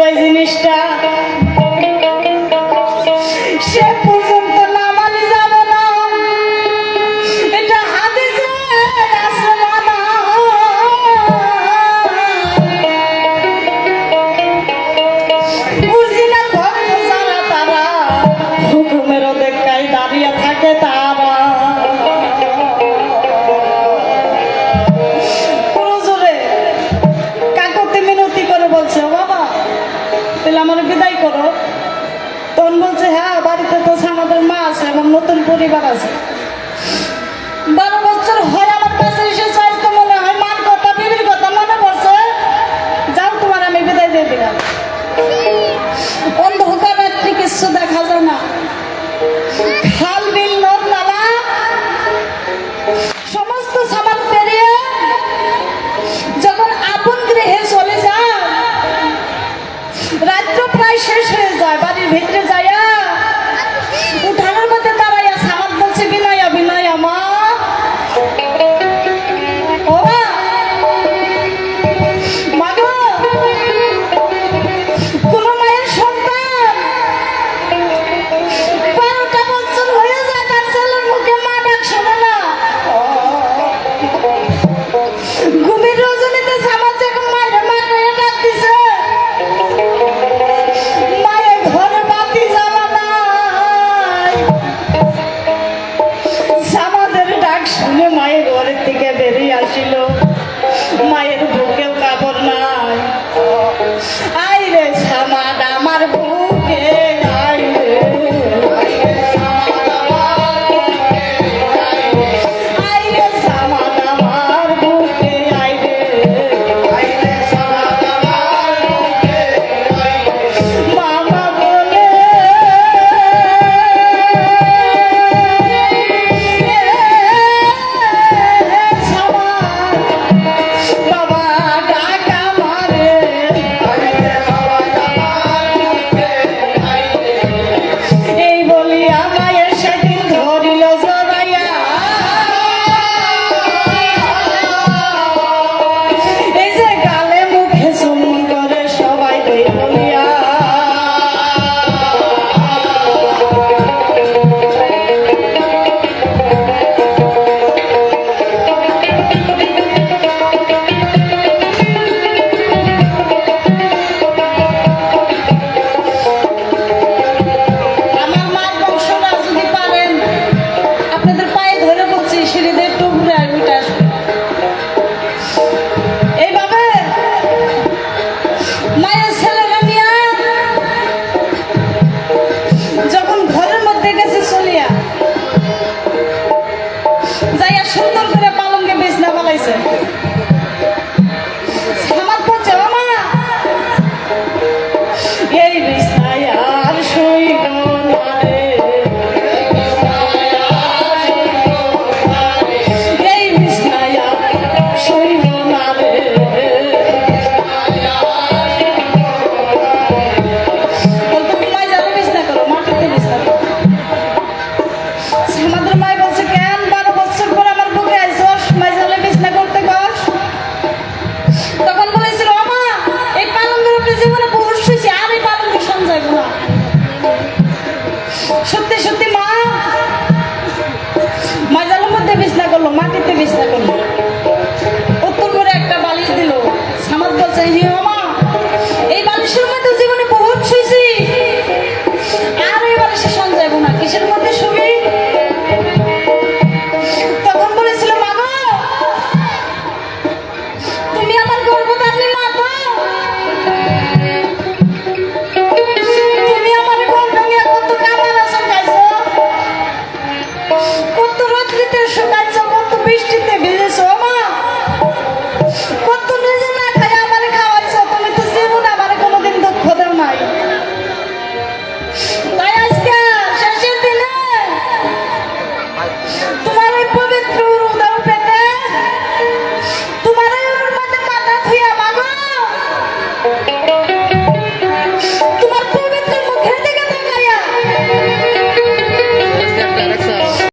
যায় জিনিসটা সে পর্যন্ত নামানি যাব না, এটা হাদিসে আছে মানা। বুঝি না ভক্ত যারা তারা হুকুমের অপেক্ষায় দাঁড়িয়ে থাকে তারা। বলছে বাবা তাহলে আমার বিদায় করো। তখন বলছে হ্যাঁ, বাড়িতে তো আমাদের মা আছে, আমার নতুন পরিবার আছে। 12 বছর হয় আমার কাছে এসে চাইতো, মনে হয় মার কথা বিবির কথা মনে পড়ছে, যাও তোমার আমি বিদায় দিয়ে দিলাম। অন্ধকার রাত্রি কিছু দেখা যায় না, খাল বিল নদ নালা সমস্ত সামান পেরিয়ে যখন আপন গৃহে চলে যায়, রাত্র প্রায় শেষ হয়ে যায়। বাড়ির ভিতরে যাইয়া উঠানোর মধ্যে দাঁড়াইয়া সামাদ বলছে বিনয়া বিনয়া মা, ও মা গো, কোন মায়ের সন্তান 12টা বছর হয়ে যায় তার ছেলের মুখে মা ডাক শোনে না। ঘুমের রজনীতে সামাদ যখন মায়ের মা করে ডাক দিছে, মায়ের ঘরের থেকে বেরিয়ে আসিল, মায়ের বুকেও কাপড় নাই। আইরে সামাদ আমার বুকে, আইরে আইরে সামাদ আমার বুকে, আইরে মামা বলে সুন্দর করে পালঙ্কে বিছনা বানাইছে। সামাদ বলছে ও মা, এই বিছনায় আর শুইব না রে, এই বিছনায় আর শুইব না রে। তুমি মাই যাবে বিছনা করো, মাটিতে বিছনা করো। সামাদের মাই বলছে কেন 12 বছর পর আমার বুকে আইছস, মাই যাবে বিছনা করতে কস? তখন বলেছিল আমা এই পালঙ্গের উপরে জীবনে বহুত শুয়েছি, আর এই পালঙ্গে শোন যাইব না। সত্যি সত্যি মা মাজালের মধ্যে বিছনা করলো, মাটিতে বিছনা করলো।